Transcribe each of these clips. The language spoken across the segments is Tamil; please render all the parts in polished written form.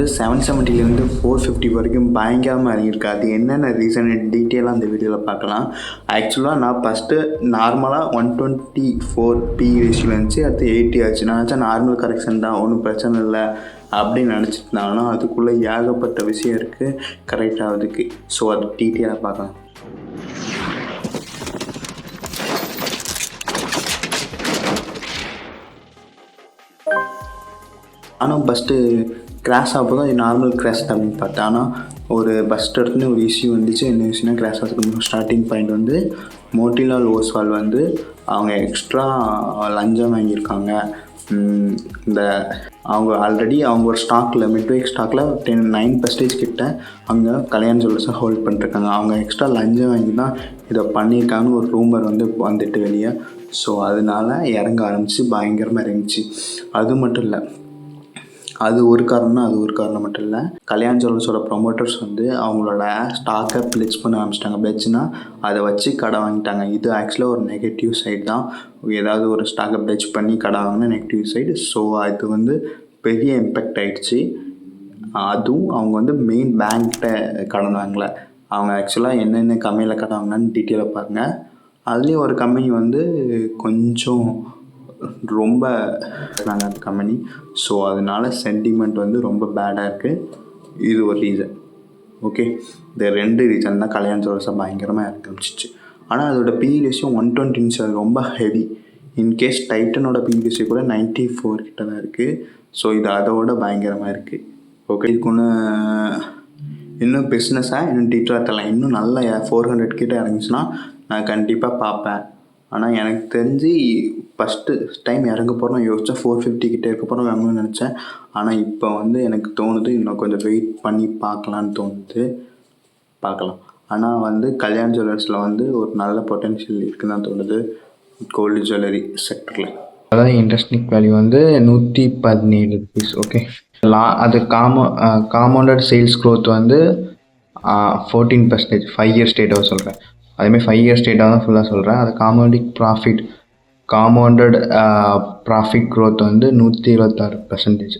770 450 வரைக்கும் பயங்கரமாக இறங்கியிருக்கு. அது என்னென்ன ரீசன் டீட்டெயிலாக அந்த வீடியோவில் பார்க்கலாம். ஆக்சுவலாக நான் ஃபஸ்ட்டு நார்மலாக 124 P ரேஷியோ இருந்துச்சு, அடுத்து 80 ஆச்சு. நான் நினச்சா நார்மல் கரெக்ஷன் தான், ஒன்றும் பிரச்சனை இல்லை அப்படின்னு நினச்சிருந்தாங்கன்னா அதுக்குள்ளே ஏகப்பட்ட விஷயம் இருக்குது கரெக்ட் ஆகுதுக்கு. ஸோ அது டீட்டெயிலாக பார்க்கலாம். ஆனால் ஃபஸ்ட்டு கிராஷ் ஆகும்போது அது நார்மல் கிராஷ் தான் அப்படின்னு பார்த்தேன். ஆனால் ஒரு ஃபஸ்ட் இடத்துல ஒரு இஷ்யூ வந்துச்சு. என்ன இஷ்யூனா கிராஷ் ஆகிறதுக்கு ஸ்டார்டிங் பாயிண்ட் வந்து மோட்டிலால் ஓஸ்வால் வந்து அவங்க எக்ஸ்ட்ரா லஞ்சம் வாங்கியிருக்காங்க. இந்த அவங்க ஆல்ரெடி அவங்க ஒரு ஸ்டாக்கில் மிட்வேக் ஸ்டாக்கில் 9% கிட்ட அங்கே கல்யாண ஜுவல்லர்ஸை ஹோல்ட் பண்ணிருக்காங்க. அவங்க எக்ஸ்ட்ரா லஞ்சம் வாங்கி தான் இதை பண்ணியிருக்காங்கன்னு ஒரு ரூமர் வந்து வந்துட்டு வெளியே. ஸோ அதனால இறங்க ஆரம்பிச்சு பயங்கரமாக இறங்கிச்சு. அது மட்டும் இல்லை, அது ஒரு காரணம் மட்டும் இல்லை. கல்யாண ஜுவல்லர்ஸோட ப்ரொமோட்டர்ஸ் வந்து அவங்களோட ஸ்டாக்கை பிளெட்ஜ் பண்ண ஆரம்பிச்சிட்டாங்க. பிளெட்ஜ்னா அதை வச்சு கடை வாங்கிட்டாங்க. இது ஆக்சுவலாக ஒரு நெகட்டிவ் சைடு தான். ஏதாவது ஒரு ஸ்டாக்கை பிளெட்ஜ் பண்ணி கடை வாங்கினா நெகட்டிவ் சைடு. ஸோ அது வந்து பெரிய இம்பேக்ட் ஆகிடுச்சு. அதுவும் அவங்க வந்து மெயின் பேங்க்கிட்ட கடன் வாங்கலை. அவங்க ஆக்சுவலாக என்னென்ன கம்பெனியில் கடன் வாங்கினான்னு டீட்டெயிலாக பாருங்கள். அதுலேயும் ஒரு கம்பெனி வந்து கொஞ்சம் ரொம்ப நாங்கள் அந்த கம்பெனி. ஸோ அதனால சென்டிமெண்ட் வந்து ரொம்ப பேடாக இருக்குது. இது ஒரு ரீசன். ஓகே, இந்த 2 ரீசன் தான் கல்யாண ஜுவல்லர்ஸை பயங்கரமாக ஆரம்பிச்சிச்சு. ஆனால் அதோட PE ரேஷியோ 120 அது ரொம்ப ஹெவி. இன்கேஸ் டைட்டனோட PE ரேஷியோ கூட 94 கிட்ட தான் இருக்குது. ஸோ இது அதோட பயங்கரமாக இருக்குது. ஓகே, இதுக்கு இன்னும் பிஸ்னஸாக இன்னும் டீட்டெயிலாக தரலாம். இன்னும் நல்லா 400 கிட்ட இறங்கிச்சுன்னா நான் கண்டிப்பாக பார்ப்பேன். ஆனால் எனக்கு தெரிஞ்சு ஃபஸ்ட்டு டைம் இறங்க போகிறோம் யோசிச்சா 450 கிட்டே இருக்க போகிறோம் வாங்கணும்னு நினச்சேன். ஆனால் இப்போ வந்து எனக்கு தோணுது இன்னும் கொஞ்சம் வெயிட் பண்ணி பார்க்கலான்னு தோணுது. பார்க்கலாம். ஆனால் வந்து கல்யாண ஜுவல்லர்ஸில் வந்து ஒரு நல்ல பொட்டென்ஷியல் இருக்குன்னு தான் தோணுது கோல்டு ஜுவல்லரி செக்டரில். அதாவது இன்ட்ரெஸ்டிங் வேல்யூ வந்து 117 rupees. ஓகே, அது காம்பவுண்டட் சேல்ஸ் க்ரோத் வந்து 14%. 5 இயர்ஸ் டேட்டாவை சொல்கிறேன். அதேமாதிரி 5 இயர்ஸ் டேட்டாக தான் ஃபுல்லாக சொல்கிறேன். அது காம்பவுண்டட் ப்ராஃபிட் க்ரோத் வந்து 126%.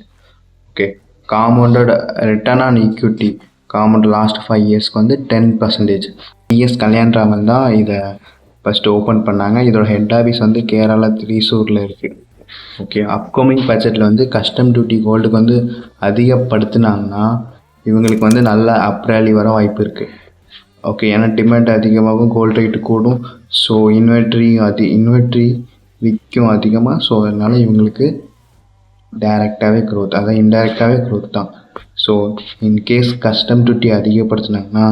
Okay, compounded return on equity compound last 5 இயர்ஸ்க்கு வந்து 10%. இஎஸ் கல்யாண்ராமன் தான் இதை ஃபஸ்ட்டு ஓப்பன் பண்ணாங்க. இதோட ஹெட் ஆஃபீஸ் வந்து கேரளா த்ரீசூரில் இருக்குது. ஓகே, அப்கமிங் பட்ஜெட்டில் வந்து கஸ்டம் டியூட்டி கோல்டுக்கு வந்து அதிகப்படுத்தினாங்கன்னா இவங்களுக்கு வந்து நல்ல அப் ரேலி வர வாய்ப்பு இருக்குது. ஓகே, ஏன்னா டிமாண்ட் அதிகமாகும், கோல்டு ரேட்டு கூடும். ஸோ இன்வெர்ட்ரி விற்கும் அதிகமாக. ஸோ அதனால் இவங்களுக்கு டைரெக்டாகவே க்ரோத், அதான் இன்டைரக்டாகவே க்ரோத் தான். ஸோ இன்கேஸ் கஸ்டம் டியூட்டி அதிகப்படுத்தினாங்கன்னா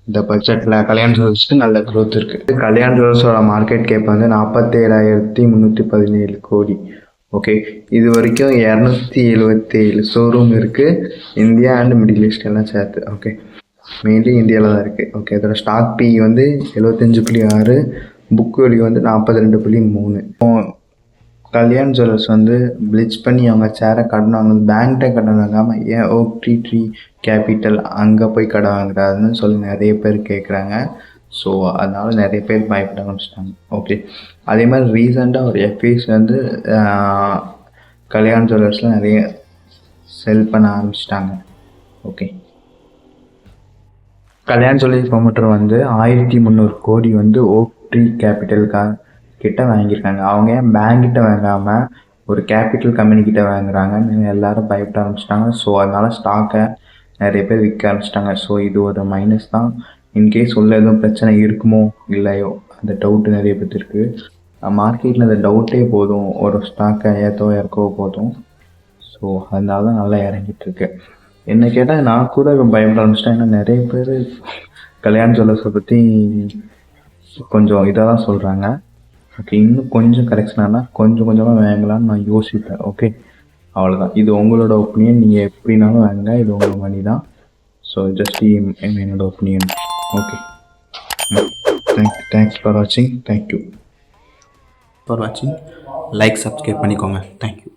இந்த பட்ஜெட்டில் கல்யாண ஜுவல்லர்ஸ்க்கு நல்ல க்ரோத் இருக்குது. கல்யாண ஜுவல்லர்ஸோட மார்க்கெட் கேப் வந்து 47,317 கோடி. ஓகே, இது வரைக்கும் 277 ஷோரூம் இருக்குது, இந்தியா அண்ட் மிடில் ஈஸ்ட் எல்லாம் சேர்த்து. ஓகே, மெயின்லி இந்தியாவில் தான் இருக்குது. ஓகே, அதோட ஸ்டாக் PE வந்து 75.6, புக் வேல்யூ வந்து 42.3. கல்யாண் ஜுவல்லர்ஸ் வந்து பிளிச் பண்ணி அவங்க சேரை கடன் வாங்குது, பேங்க்கிட்ட கடன் வாங்காமல் ஏன் ஓக்ட்ரீ கேபிட்டல் அங்கே போய் கடன் வாங்குறாருன்னு சொல்லி நிறைய பேர் கேட்குறாங்க. ஸோ அதனால் நிறைய பேர் பயப்பட ஆரம்பிச்சிட்டாங்க. ஓகே, அதே மாதிரி ரீசெண்டாக ஒரு FIs வந்து கல்யாண் ஜுவல்லர்ஸில் நிறைய செல் பண்ண ஆரம்பிச்சிட்டாங்க. ஓகே, கல்யாண ஜுவல்லரி ப்ரொமோட்டர் வந்து 1300 கோடி வந்து ஓக்ட்ரீ கேபிட்டலுக்காக கிட்ட வாங்கியிருக்காங்க. அவங்க ஏன் பேங்க்கிட்ட வாங்காமல் ஒரு கேபிட்டல் கம்பெனிக்கிட்ட வாங்குறாங்கன்னு எல்லாரும் பயப்பட ஆரம்பிச்சிட்டாங்க. ஸோ அதனால் ஸ்டாக்கை நிறைய பேர் விற்க ஆரம்பிச்சிட்டாங்க. ஸோ இது ஒரு மைனஸ் தான். இன்கேஸ் உள்ள எதுவும் பிரச்சனை இருக்குமோ இல்லையோ அந்த டவுட்டு நிறைய பேர் இருக்குது. மார்க்கெட்டில் அந்த டவுட்டே போதும், ஒரு ஸ்டாக்கை ஏற்றவோ இறக்கவோ போதும். ஸோ அதனால தான் நல்லா இறங்கிட்டுருக்கு. என்ன கேட்டால் நான் கூட பயப்பட ஆரம்பிச்சிட்டேன். ஏன்னா நிறைய பேர் கல்யாண ஜுவல்லர்ஸை பற்றி கொஞ்சம் இதாக தான் சொல்கிறாங்க. ஓகே, இன்னும் கொஞ்சம் கரெக்ஷன் ஆனால் கொஞ்சம் கொஞ்சமாக வாங்கலான்னு நான் யோசிப்பேன். ஓகே, அவ்வளோதான். இது உங்களோட ஒப்பீனியன், நீங்கள் எப்படினாலும் வாங்க, இது உங்கள் மணி தான். ஸோ ஜஸ்ட் என்னோட ஒப்பீனியன். ஓகே, தேங்க்ஸ் ஃபார் வாட்சிங். தேங்க்யூ ஃபார் வாட்சிங். லைக் சப்ஸ்கிரைப் பண்ணிக்கோங்க. தேங்க்யூ.